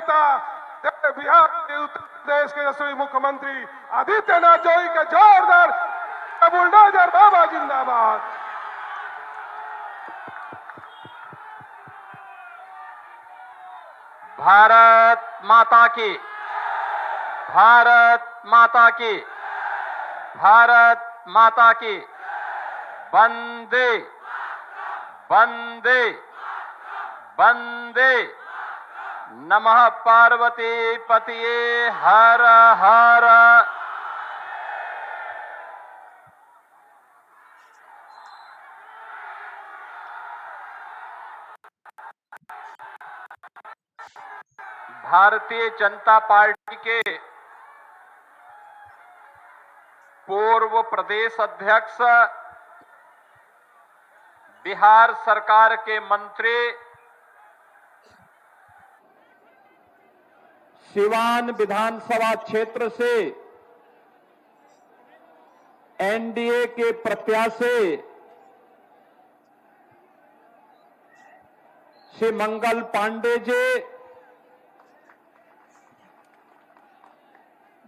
नेता बिहार के उत्तर प्रदेश के यशस्वी मुख्यमंत्री आदित्यनाथ जोगी के जोरदार बुलडोजर बाबा जिंदाबाद। भारत माता की, भारत माता की, भारत माता की। वंदे वंदे वंदे। नमः पार्वती पतिये हर हर। भारतीय जनता पार्टी के पूर्व प्रदेश अध्यक्ष, बिहार सरकार के मंत्री, सिवान विधानसभा क्षेत्र से एनडीए के प्रत्याशी श्री मंगल पांडे जी,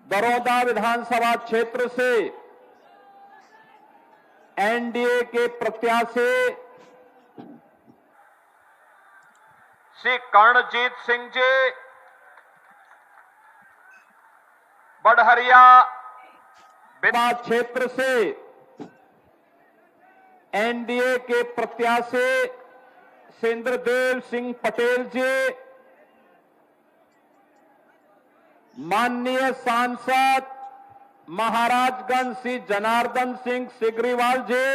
बड़ौदा विधानसभा क्षेत्र से एनडीए के प्रत्याशी श्री कर्णजीत सिंह जी, बढ़हरिया विधानसभा क्षेत्र से एनडीए के प्रत्याशी सेंद्रदेव सिंह पटेल जी, माननीय सांसद महाराजगंज श्री जनार्दन सिंह सिग्रीवाल जी,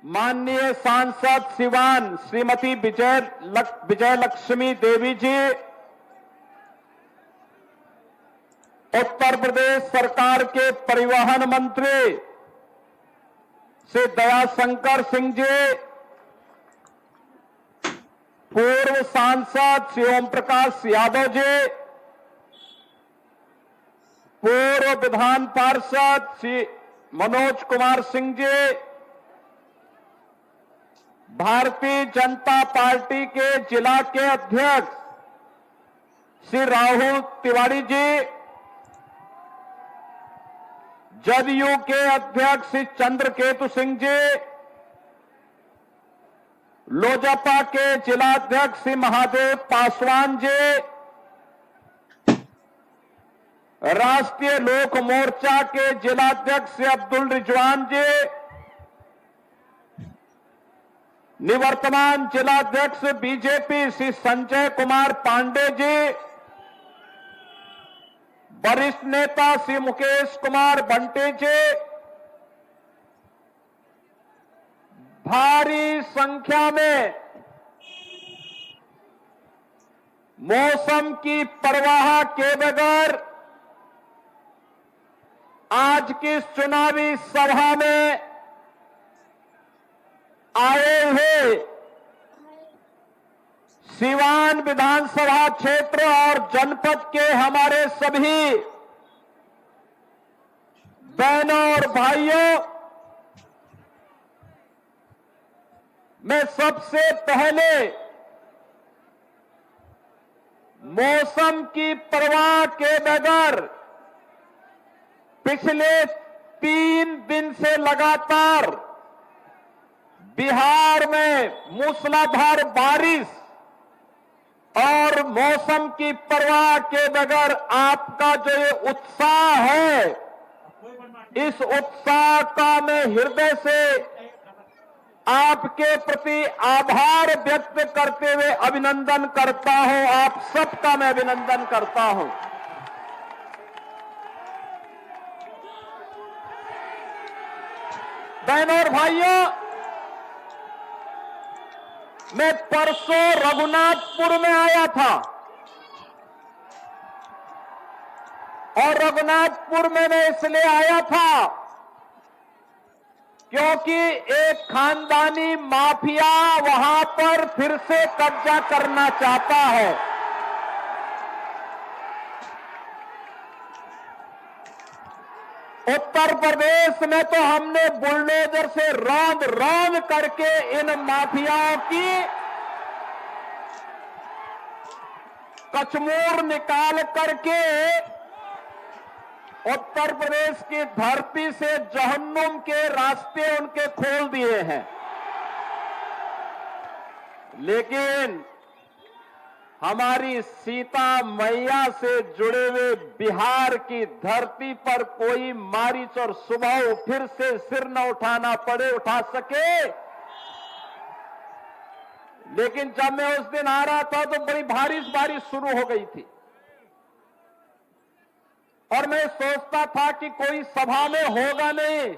माननीय सांसद सिवान श्रीमती विजयलक्ष्मी देवी जी, उत्तर प्रदेश सरकार के परिवहन मंत्री श्री दयाशंकर सिंह जी, पूर्व सांसद श्री ओम प्रकाश यादव जी, पूर्व विधान पार्षद श्री मनोज कुमार सिंह जी, भारतीय जनता पार्टी के जिला के अध्यक्ष श्री राहुल तिवारी जी, जदयू के अध्यक्ष श्री चंद्रकेतु सिंह जी, लोजपा के जिलाध्यक्ष श्री महादेव पासवान जी, राष्ट्रीय लोक मोर्चा के जिलाध्यक्ष श्री अब्दुल रिजवान जी, निवर्तमान जिलाध्यक्ष बीजेपी श्री संजय कुमार पांडे जी, वरिष्ठ नेता श्री मुकेश कुमार बंटी जी, भारी संख्या में मौसम की परवाह के बगैर आज की चुनावी सभा में आए हुए सिवान विधानसभा क्षेत्र और जनपद के हमारे सभी बहनों और भाइयों, मैं सबसे पहले मौसम की परवाह के बगैर पिछले 3 दिन से लगातार बिहार में मूसलाधार बारिश और मौसम की परवाह के बगैर आपका जो ये उत्साह है, इस उत्साह का मैं हृदय से आपके प्रति आभार व्यक्त करते हुए अभिनंदन करता हूं। आप सबका मैं अभिनंदन करता हूं। बहनों और भाइयों, मैं परसों रघुनाथपुर में आया था और रघुनाथपुर में मैं इसलिए आया था क्योंकि एक खानदानी माफिया वहां पर फिर से कब्जा करना चाहता है। उत्तर प्रदेश में तो हमने बुलडोजर से रौंद करके इन माफियाओं की कचमूर निकाल करके उत्तर प्रदेश की धरती से जहन्नुम के रास्ते उनके खोल दिए हैं। लेकिन हमारी सीता मैया से जुड़े हुए बिहार की धरती पर कोई मारीच और सुबह फिर से सिर न उठाना पड़े, उठा सके। लेकिन जब मैं उस दिन आ रहा था तो बड़ी बारिश शुरू हो गई थी और मैं सोचता था कि कोई सभा में होगा नहीं,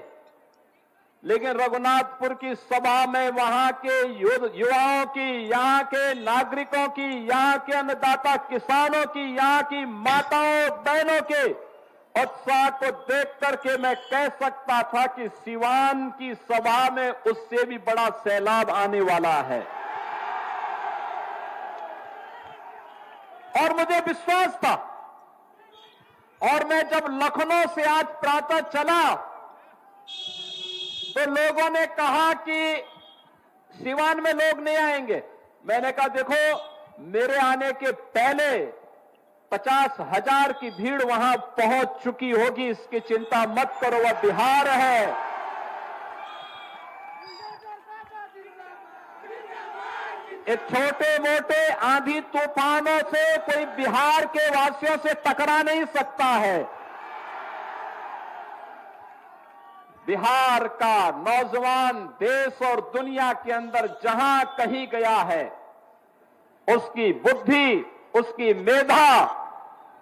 लेकिन रघुनाथपुर की सभा में वहां के युवाओं की, यहां के नागरिकों की, यहां के अन्नदाता किसानों की, यहां की माताओं बहनों के उत्साह को देख करके मैं कह सकता था कि सिवान की सभा में उससे भी बड़ा सैलाब आने वाला है। और मुझे विश्वास था। और मैं जब लखनऊ से आज प्रातः चला तो लोगों ने कहा कि सिवान में लोग नहीं आएंगे। मैंने कहा देखो, मेरे आने के पहले 50,000 की भीड़ वहां पहुंच चुकी होगी, इसकी चिंता मत करो, वह बिहार है। ये छोटे मोटे आंधी तूफानों से कोई बिहार के वासियों से टकरा नहीं सकता है। बिहार का नौजवान देश और दुनिया के अंदर जहां कहीं गया है, उसकी बुद्धि, उसकी मेधा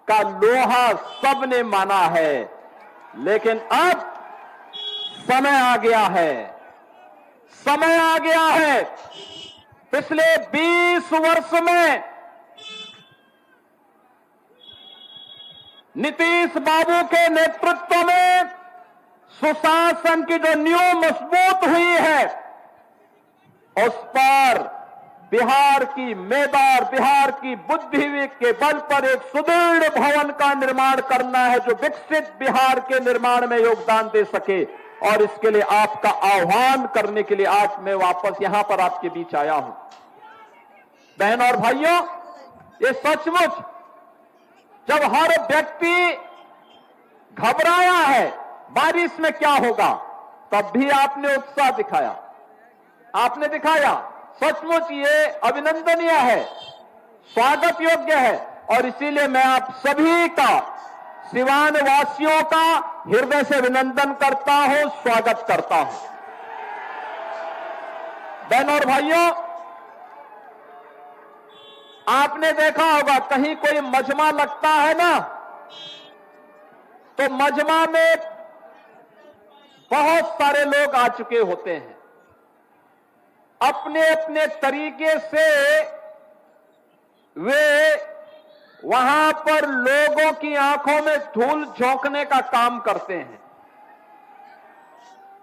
का लोहा सबने माना है। लेकिन अब समय आ गया है, समय आ गया है। पिछले 20 वर्ष में नीतीश बाबू के नेतृत्व में सुशासन की जो नींव मजबूत हुई है, उस पर बिहार की मेधा और बिहार की बुद्धि के बल पर एक सुदृढ़ भवन का निर्माण करना है, जो विकसित बिहार के निर्माण में योगदान दे सके। और इसके लिए आपका आह्वान करने के लिए आज मैं वापस यहां पर आपके बीच आया हूं। बहनों और भाइयों, ये सचमुच जब हर व्यक्ति घबराया है बारिश में क्या होगा, तब भी आपने उत्साह दिखाया, आपने दिखाया। सचमुच ये अभिनंदनीय है, स्वागत योग्य है। और इसीलिए मैं आप सभी का, सिवान वासियों का हृदय से अभिनंदन करता हूं, स्वागत करता हूं। बहनों और भाइयों, आपने देखा होगा कहीं कोई मजमा लगता है ना, तो मजमा में बहुत सारे लोग आ चुके होते हैं। अपने अपने तरीके से वे वहां पर लोगों की आंखों में धूल झोंकने का काम करते हैं।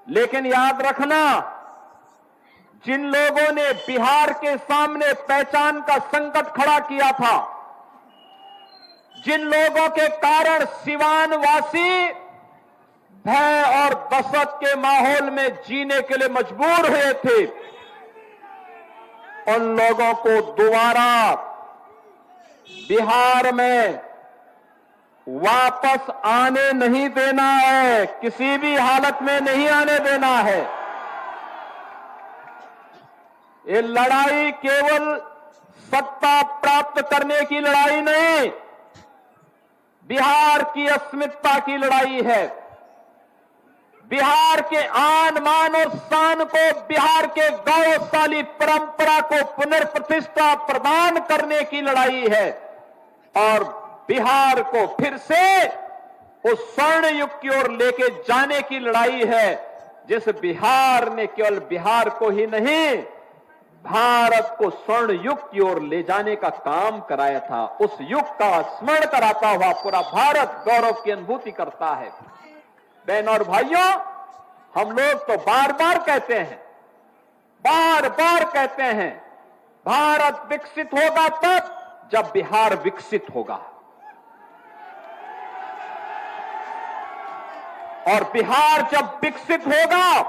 लेकिन याद रखना, जिन लोगों ने बिहार के सामने पहचान का संकट खड़ा किया था, जिन लोगों के कारण सिवान वासी भय और दहशत के माहौल में जीने के लिए मजबूर हुए थे, उन लोगों को दोबारा बिहार में वापस आने नहीं देना है, किसी भी हालत में नहीं आने देना है। ये लड़ाई केवल सत्ता प्राप्त करने की लड़ाई नहीं, बिहार की अस्मिता की लड़ाई है। बिहार के आन मान और शान को, बिहार के गौरवशाली परंपरा को पुनर्प्रतिष्ठा प्रदान करने की लड़ाई है। और बिहार को फिर से उस स्वर्ण युग की ओर लेके जाने की लड़ाई है, जिस बिहार ने केवल बिहार को ही नहीं, भारत को स्वर्ण युग की ओर ले जाने का काम कराया था। उस युग का स्मरण कराता हुआ पूरा भारत गौरव की अनुभूति करता है। बहनों और भाइयों, हम लोग तो बार बार कहते हैं, भारत विकसित होगा तब जब बिहार विकसित होगा। और बिहार जब विकसित होगा,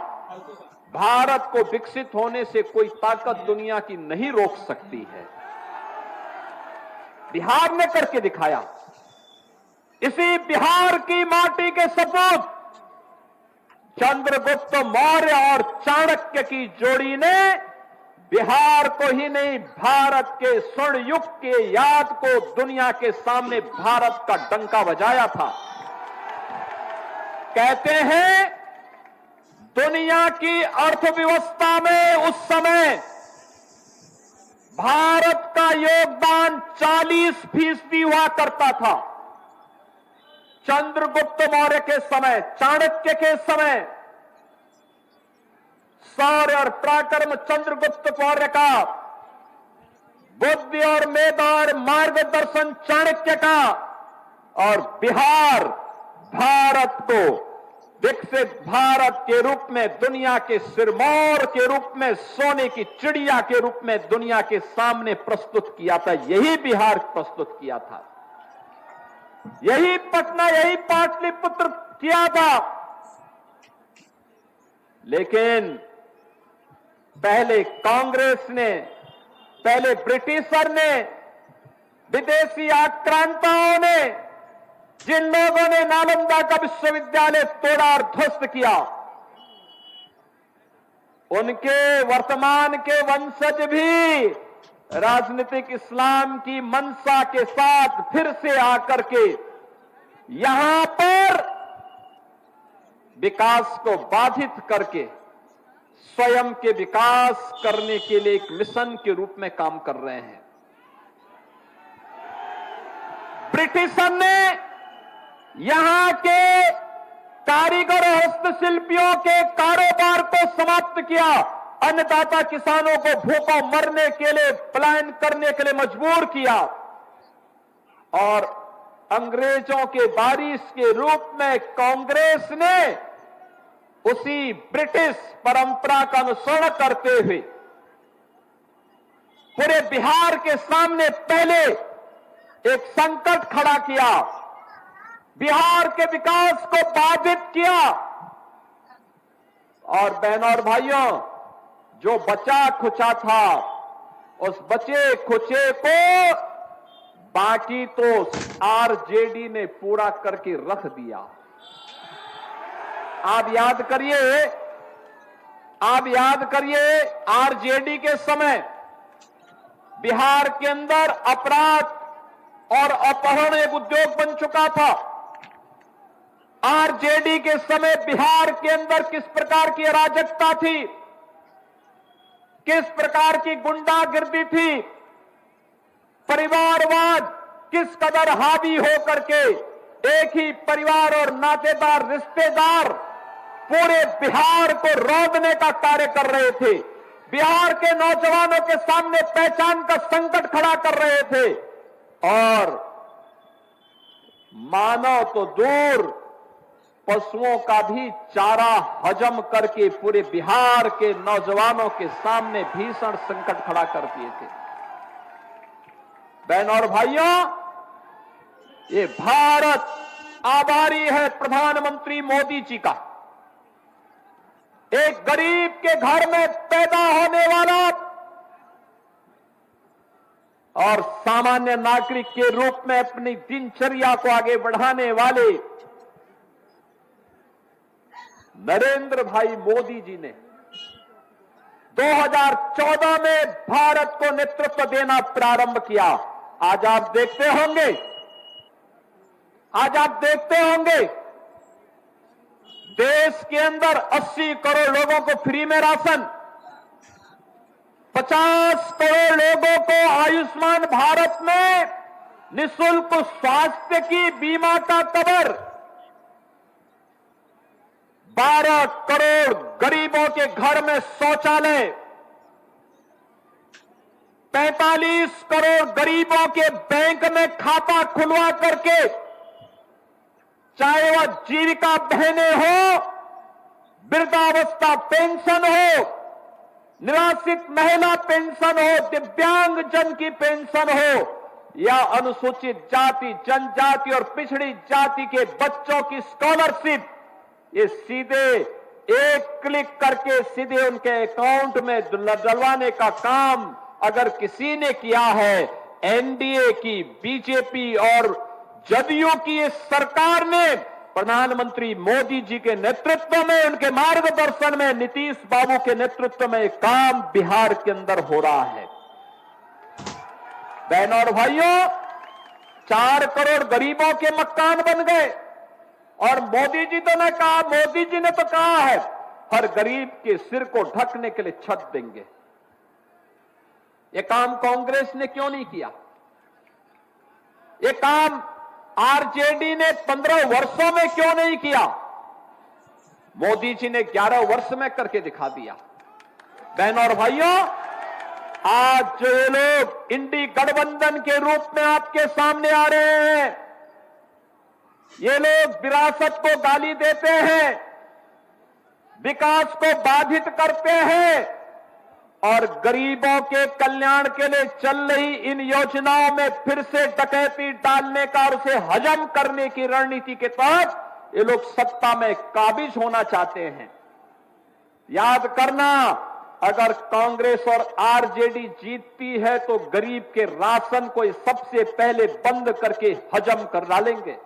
भारत को विकसित होने से कोई ताकत दुनिया की नहीं रोक सकती है। बिहार ने करके दिखाया। इसी बिहार की माटी के सपूत चंद्रगुप्त मौर्य और चाणक्य की जोड़ी ने बिहार को ही नहीं, भारत के स्वर्ण युग के याद को दुनिया के सामने भारत का डंका बजाया था। कहते हैं दुनिया की अर्थव्यवस्था में उस समय भारत का योगदान 40% हुआ करता था। चंद्रगुप्त मौर्य के समय, चाणक्य के समय, शौर्य और पराक्रम चंद्रगुप्त मौर्य का, बुद्धि और मेधा और मार्गदर्शन चाणक्य का, और बिहार भारत को विकसित भारत के रूप में, दुनिया के सिरमौर के रूप में, सोने की चिड़िया के रूप में दुनिया के सामने प्रस्तुत किया था। यही बिहार प्रस्तुत किया था, यही पटना, यही पाटलिपुत्र किया था। लेकिन पहले कांग्रेस ने, पहले ब्रिटिशर ने, विदेशी आक्रांताओं ने, जिन लोगों ने नालंदा का विश्वविद्यालय तोड़ा और ध्वस्त किया, उनके वर्तमान के वंशज भी राजनीतिक इस्लाम की मंशा के साथ फिर से आकर के यहां पर विकास को बाधित करके स्वयं के विकास करने के लिए एक मिशन के रूप में काम कर रहे हैं। ब्रिटिशर ने यहां के कारीगर और हस्तशिल्पियों के कारोबार को समाप्त किया, अन्नदाता किसानों को भूखों मरने के लिए पलायन करने के लिए मजबूर किया, और अंग्रेजों के वारिस के रूप में कांग्रेस ने उसी ब्रिटिश परंपरा का अनुसरण करते हुए पूरे बिहार के सामने पहले एक संकट खड़ा किया, बिहार के विकास को बाधित किया। और बहनों और भाइयों, जो बचा खुचा था, उस बचे खुचे को बाकी तो आरजेडी ने पूरा करके रख दिया। आप याद करिए, आरजेडी के समय बिहार के अंदर अपराध और अपहरण एक उद्योग बन चुका था। आरजेडी के समय बिहार के अंदर किस प्रकार की अराजकता थी, किस प्रकार की गुंडागिर्दी थी, परिवारवाद किस कदर हावी होकर के एक ही परिवार और नातेदार रिश्तेदार पूरे बिहार को रौंदने का कार्य कर रहे थे, बिहार के नौजवानों के सामने पहचान का संकट खड़ा कर रहे थे, और मानव तो दूर पशुओं का भी चारा हजम करके पूरे बिहार के नौजवानों के सामने भीषण संकट खड़ा कर दिए थे। बहनों और भाइयों, ये भारत आभारी है प्रधानमंत्री मोदी जी का। एक गरीब के घर में पैदा होने वाला और सामान्य नागरिक के रूप में अपनी दिनचर्या को आगे बढ़ाने वाले नरेंद्र भाई मोदी जी ने 2014 में भारत को नेतृत्व देना प्रारंभ किया। आज आप देखते होंगे देश के अंदर 80 करोड़ लोगों को फ्री में राशन, 50 करोड़ लोगों को आयुष्मान भारत में निःशुल्क स्वास्थ्य की बीमा का कवर, 12 करोड़ गरीबों के घर में शौचालय, 45 करोड़ गरीबों के बैंक में खाता खुलवा करके, चाहे वह जीविका बहनें हो, वृद्धावस्था पेंशन हो, निराश्रित महिला पेंशन हो, दिव्यांग जन की पेंशन हो, या अनुसूचित जाति, जनजाति और पिछड़ी जाति के बच्चों की स्कॉलरशिप, ये सीधे एक क्लिक करके सीधे उनके अकाउंट में डलवाने का काम अगर किसी ने किया है एनडीए की, बीजेपी और जदयू की इस सरकार ने प्रधानमंत्री मोदी जी के नेतृत्व में, उनके मार्गदर्शन में, नीतीश बाबू के नेतृत्व में काम बिहार के अंदर हो रहा है। बहनों और भाइयों, 4 करोड़ गरीबों के मकान बन गए और मोदी जी ने तो कहा है हर गरीब के सिर को ढकने के लिए छत देंगे। यह काम कांग्रेस ने क्यों नहीं किया? यह काम आरजेडी ने 15 वर्षों में क्यों नहीं किया? मोदी जी ने 11 वर्ष में करके दिखा दिया। बहनों और भाइयों, आज जो ये लोग इंडी गठबंधन के रूप में आपके सामने आ रहे हैं, ये लोग विरासत को गाली देते हैं, विकास को बाधित करते हैं और गरीबों के कल्याण के लिए चल रही इन योजनाओं में फिर से डकैती डालने का और उसे हजम करने की रणनीति के तहत ये लोग सत्ता में काबिज होना चाहते हैं। याद करना, अगर कांग्रेस और आरजेडी जीतती है तो गरीब के राशन को सबसे पहले बंद करके हजम कर डालेंगे।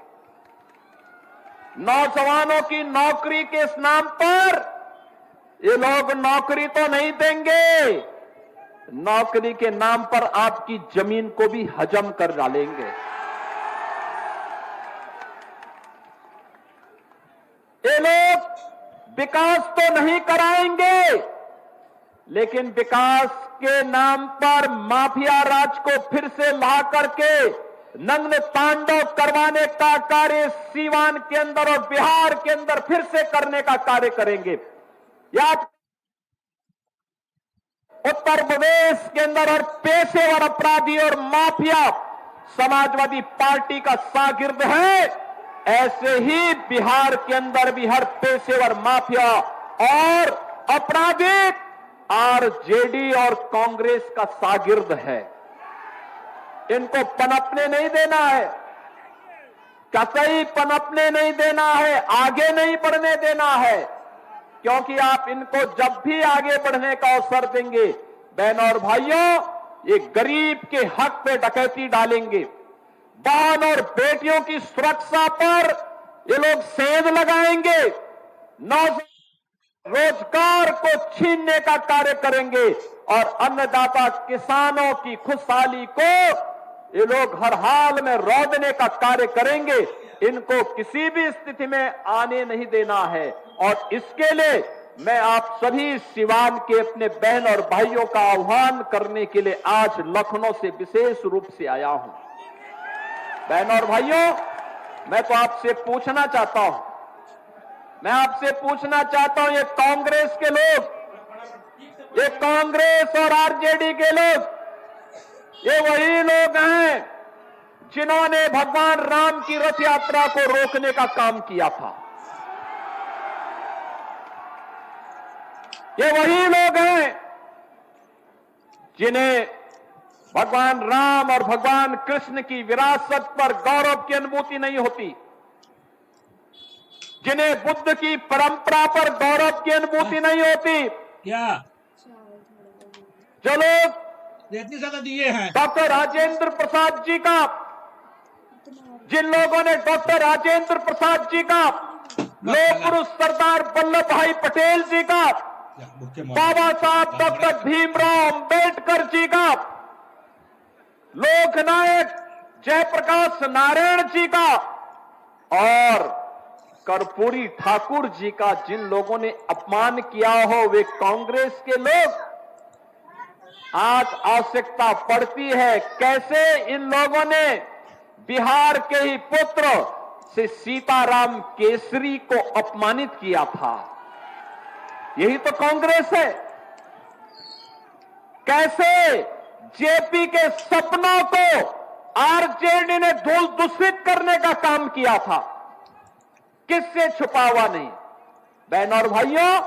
नौजवानों की नौकरी के इस नाम पर ये लोग नौकरी तो नहीं देंगे, नौकरी के नाम पर आपकी जमीन को भी हजम कर डालेंगे। ये लोग विकास तो नहीं कराएंगे, लेकिन विकास के नाम पर माफिया राज को फिर से ला करके नग्न तांडव करवाने का कार्य सीवान के अंदर और बिहार के अंदर फिर से करने का कार्य करेंगे। या उत्तर प्रदेश के अंदर और पेशेवर अपराधी और माफिया समाजवादी पार्टी का शागिर्द है, ऐसे ही बिहार के अंदर भी हर पेशेवर माफिया और अपराधी आरजेडी और कांग्रेस का शागिर्द है। इनको पनपने नहीं देना है, कतई पनपने नहीं देना है, आगे नहीं बढ़ने देना है, क्योंकि आप इनको जब भी आगे बढ़ने का अवसर देंगे, बहनों और भाइयों, ये गरीब के हक पे डकैती डालेंगे। बहन और बेटियों की सुरक्षा पर ये लोग सेंध लगाएंगे, रोजगार को छीनने का कार्य करेंगे और अन्नदाता किसानों की खुशहाली को ये लोग हर हाल में रौंदने का कार्य करेंगे। इनको किसी भी स्थिति में आने नहीं देना है और इसके लिए मैं आप सभी सिवान के अपने बहन और भाइयों का आह्वान करने के लिए आज लखनऊ से विशेष रूप से आया हूं। बहनों और भाइयों, मैं तो आपसे पूछना चाहता हूं, ये कांग्रेस के लोग, ये कांग्रेस और आरजेडी के लोग, ये वही लोग हैं जिन्होंने भगवान राम की रथ यात्रा को रोकने का काम किया था। ये वही लोग हैं जिन्हें भगवान राम और भगवान कृष्ण की विरासत पर गौरव की अनुभूति नहीं होती, जिन्हें बुद्ध की परंपरा पर गौरव की अनुभूति नहीं होती। क्या जो लोग इतनी ज्यादा दिए हैं डॉक्टर राजेंद्र प्रसाद जी का, जिन लोगों ने डॉक्टर राजेंद्र प्रसाद जी का, लोक पुरुष सरदार वल्लभ भाई पटेल जी का, बाबा साहब डॉक्टर भीमराव अंबेडकर जी का, लोकनायक जयप्रकाश नारायण जी का और कर्पूरी ठाकुर जी का जिन लोगों ने अपमान किया हो, वे कांग्रेस के लोग। आज आवश्यकता पड़ती है कैसे इन लोगों ने बिहार के ही पुत्र से सीताराम केसरी को अपमानित किया था। यही तो कांग्रेस है। कैसे जेपी के सपनों को आरजेडी ने धूल दूषित करने का काम किया था, किससे छुपा हुआ नहीं। बहनों और भाइयों,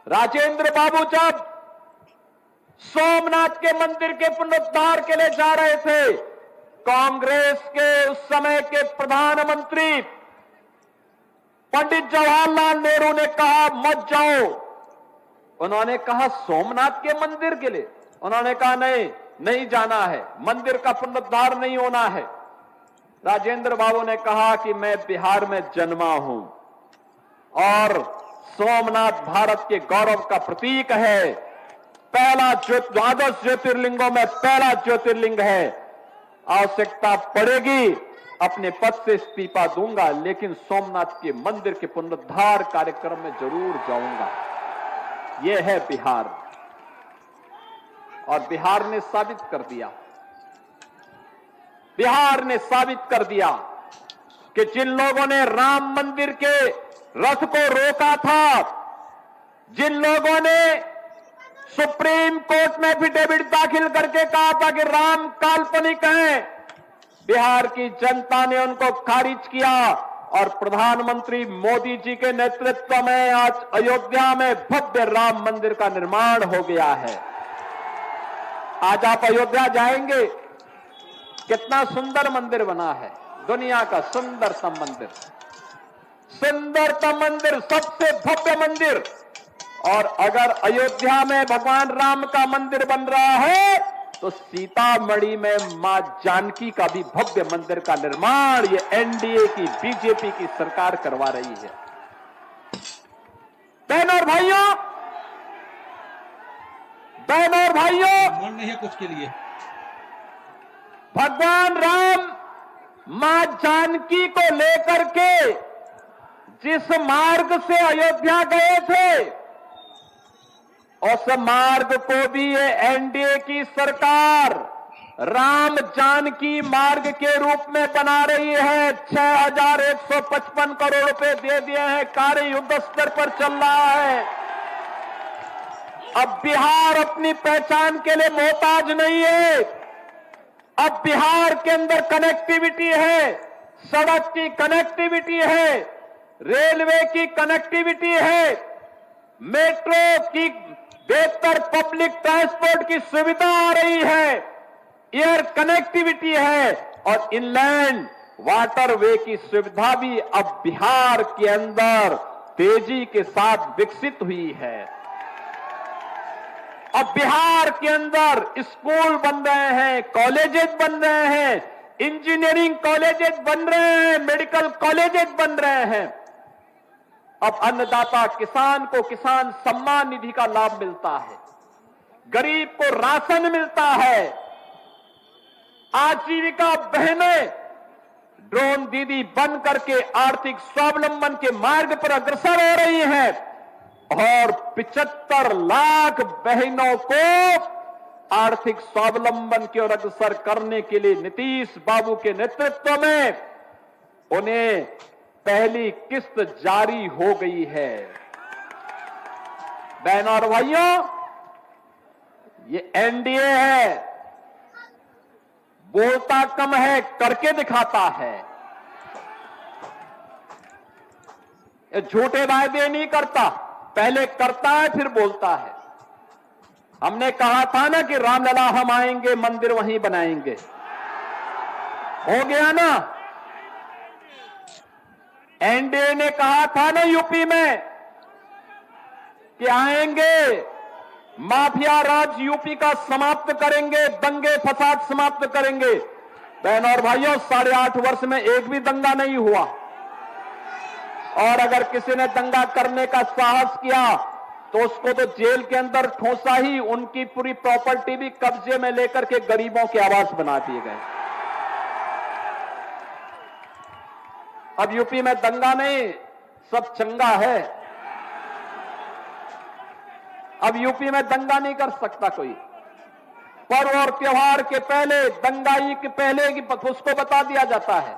राजेंद्र बाबू जब सोमनाथ के मंदिर के पुनरुद्धार के लिए जा रहे थे, कांग्रेस के उस समय के प्रधानमंत्री पंडित जवाहरलाल नेहरू ने कहा मत जाओ। उन्होंने कहा सोमनाथ के मंदिर के लिए? उन्होंने कहा नहीं, नहीं जाना है, मंदिर का पुनरुद्धार नहीं होना है। राजेंद्र बाबू ने कहा कि मैं बिहार में जन्मा हूं और सोमनाथ भारत के गौरव का प्रतीक है, पहला द्वादश ज्योतिर्लिंगों में पहला ज्योतिर्लिंग है। आवश्यकता पड़ेगी अपने पद से इस्तीफा दूंगा, लेकिन सोमनाथ के मंदिर के पुनरुद्धार कार्यक्रम में जरूर जाऊंगा। यह है बिहार, और बिहार ने साबित कर दिया, बिहार ने साबित कर दिया कि जिन लोगों ने राम मंदिर के रथ को रोका था, जिन लोगों ने सुप्रीम कोर्ट में एफिडेविट दाखिल करके कहा था कि राम काल्पनिक है, बिहार की जनता ने उनको खारिज किया और प्रधानमंत्री मोदी जी के नेतृत्व में आज अयोध्या में भव्य राम मंदिर का निर्माण हो गया है। आज आप अयोध्या जाएंगे, कितना सुंदर मंदिर बना है, दुनिया का सुंदरतम मंदिर, सुंदरतम मंदिर, सबसे भव्य मंदिर। और अगर अयोध्या में भगवान राम का मंदिर बन रहा है तो सीतामढ़ी में मां जानकी का भी भव्य मंदिर का निर्माण ये एनडीए की, बीजेपी की सरकार करवा रही है। बहनों और भाइयों, बहनों और भाइयों, मन नहीं है कुछ के लिए। भगवान राम मां जानकी को लेकर के जिस मार्ग से अयोध्या गए थे, उस मार्ग को भी ये एनडीए की सरकार राम जानकी मार्ग के रूप में बना रही है। 6155 करोड़ रुपए दे दिए हैं, कार्य युद्ध स्तर पर चल रहा है। अब बिहार अपनी पहचान के लिए मोहताज नहीं है। अब बिहार के अंदर कनेक्टिविटी है, सड़क की कनेक्टिविटी है, रेलवे की कनेक्टिविटी है, मेट्रो की बेहतर पब्लिक ट्रांसपोर्ट की सुविधा आ रही है, एयर कनेक्टिविटी है और इनलैंड वाटरवे की सुविधा भी अब बिहार के अंदर तेजी के साथ विकसित हुई है। अब बिहार के अंदर स्कूल बन रहे हैं, कॉलेजेस बन रहे हैं, इंजीनियरिंग कॉलेजेस बन रहे हैं, मेडिकल कॉलेजेस बन रहे हैं। अब अन्नदाता किसान को किसान सम्मान निधि का लाभ मिलता है, गरीब को राशन मिलता है, आजीविका बहनें ड्रोन दीदी बन करके आर्थिक स्वावलंबन के मार्ग पर अग्रसर हो रही हैं और 75 लाख बहनों को आर्थिक स्वावलंबन की ओर अग्रसर करने के लिए नीतीश बाबू के नेतृत्व में उन्हें पहली किस्त जारी हो गई है। बहनों और भाइयों, ये एनडीए है, बोलता कम है, करके दिखाता है। ये झूठे वायदे नहीं करता, पहले करता है फिर बोलता है। हमने कहा था ना कि रामलला हम आएंगे, मंदिर वहीं बनाएंगे, हो गया ना। एनडीए ने कहा था ना यूपी में कि आएंगे, माफिया राज यूपी का समाप्त करेंगे, दंगे फसाद समाप्त करेंगे। बहनों और भाइयों, 8.5 वर्ष में एक भी दंगा नहीं हुआ और अगर किसी ने दंगा करने का साहस किया तो उसको तो जेल के अंदर ठोसा ही, उनकी पूरी प्रॉपर्टी भी कब्जे में लेकर के गरीबों के आवास बना दिए गए। अब यूपी में दंगा नहीं, सब चंगा है। अब यूपी में दंगा नहीं कर सकता कोई। पर्व और त्योहार के पहले, दंगाई के पहले की उसको बता दिया जाता है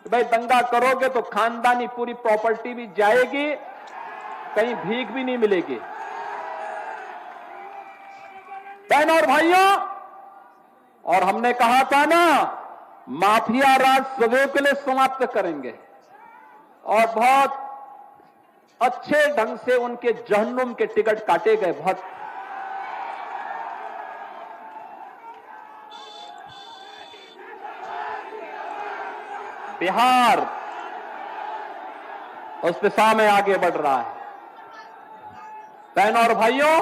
कि भाई दंगा करोगे तो खानदानी पूरी प्रॉपर्टी भी जाएगी, कहीं भीख भी नहीं मिलेगी। बहनों और भाइयों, और हमने कहा था ना, माफिया राज सदैव के लिए समाप्त करेंगे और बहुत अच्छे ढंग से उनके जहन्नुम के टिकट काटे गए। बहुत बिहार उस दिशा में आगे बढ़ रहा है। बहनों और भाइयों,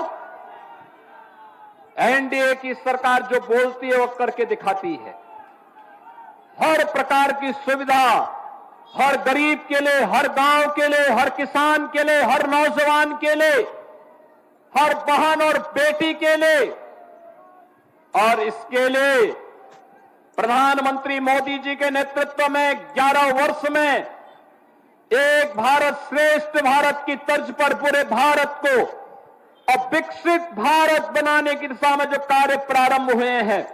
एनडीए की सरकार जो बोलती है वो करके दिखाती है। हर प्रकार की सुविधा हर गरीब के लिए, हर गांव के लिए, हर किसान के लिए, हर नौजवान के लिए, हर बहन और बेटी के लिए, और इसके लिए प्रधानमंत्री मोदी जी के नेतृत्व में 11 वर्ष में एक भारत श्रेष्ठ भारत की तर्ज पर पूरे भारत को और विकसित भारत बनाने की दिशा में जो कार्य प्रारंभ हुए हैं,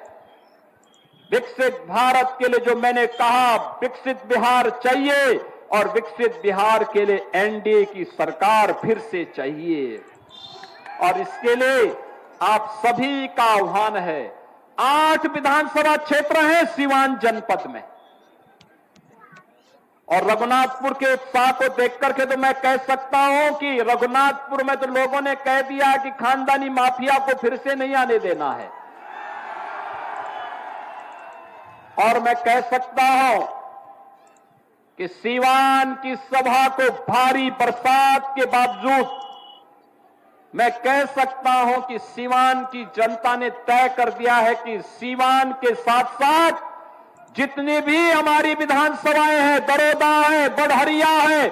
विकसित भारत के लिए जो मैंने कहा, विकसित बिहार चाहिए और विकसित बिहार के लिए एनडीए की सरकार फिर से चाहिए। और इसके लिए आप सभी का आह्वान है। 8 विधानसभा क्षेत्र हैं सीवान जनपद में, और रघुनाथपुर के उत्साह को देख करके तो मैं कह सकता हूं कि रघुनाथपुर में तो लोगों ने कह दिया कि खानदानी माफिया को फिर से नहीं आने देना है। और मैं कह सकता हूं कि सीवान की सभा को भारी बरसात के बावजूद मैं कह सकता हूं कि सीवान की जनता ने तय कर दिया है कि सीवान के साथ साथ जितनी भी हमारी विधानसभाएं हैं, दरोदा है, बढ़हरिया है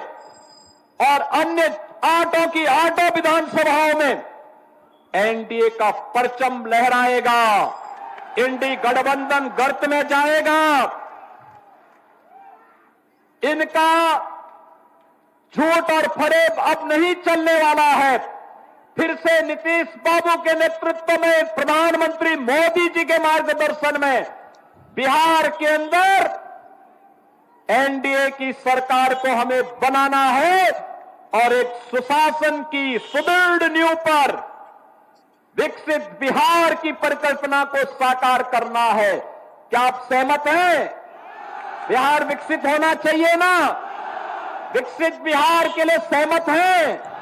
और अन्य 8 विधानसभाओं में एनडीए का परचम लहराएगा। इंडी गठबंधन गर्त में जाएगा। इनका झूठ और फरेब अब नहीं चलने वाला है। फिर से नीतीश बाबू के नेतृत्व में, प्रधानमंत्री मोदी जी के मार्गदर्शन में बिहार के अंदर एनडीए की सरकार को हमें बनाना है और एक सुशासन की सुदृढ़ नींव पर विकसित बिहार की परिकल्पना को साकार करना है। क्या आप सहमत हैं? बिहार विकसित होना चाहिए ना? विकसित बिहार के लिए सहमत हैं?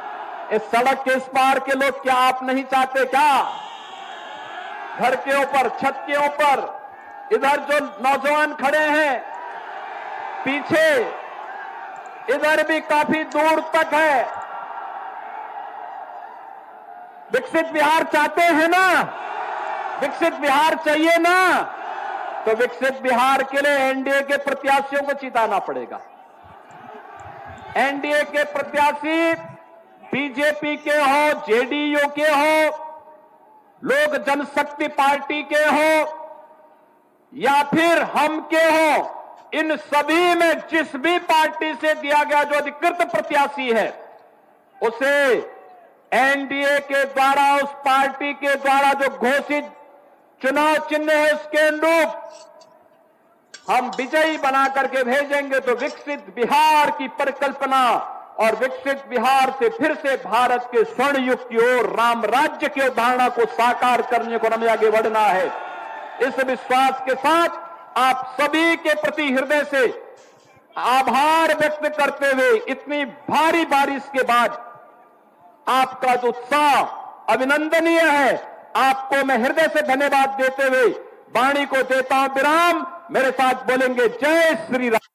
इस सड़क के इस पार के लोग क्या आप नहीं चाहते क्या? घर के ऊपर, छत के ऊपर, इधर जो नौजवान खड़े हैं पीछे, इधर भी काफी दूर तक है। विकसित बिहार चाहते हैं ना? विकसित बिहार चाहिए ना? तो विकसित बिहार के लिए एनडीए के प्रत्याशियों को जिताना पड़ेगा। एनडीए के प्रत्याशी बीजेपी के हो, जेडीयू के हो, लोक जनशक्ति पार्टी के हो या फिर हम के हो, इन सभी में जिस भी पार्टी से दिया गया जो अधिकृत प्रत्याशी है उसे एनडीए के द्वारा, उस पार्टी के द्वारा जो घोषित चुनाव चिन्ह है उसके अनुरूप हम विजयी बना करके भेजेंगे। तो विकसित बिहार की परिकल्पना और विकसित बिहार से फिर से भारत के स्वर्ण युग की ओर, राम राज्य की अवधारणा को साकार करने को हमें आगे बढ़ना है। इस विश्वास के साथ आप सभी के प्रति हृदय से आभार व्यक्त करते हुए, इतनी भारी बारिश के बाद आपका जो उत्साह अभिनंदनीय है, आपको मैं हृदय से धन्यवाद देते हुए वाणी को देता हूं विराम। मेरे साथ बोलेंगे जय श्री राम।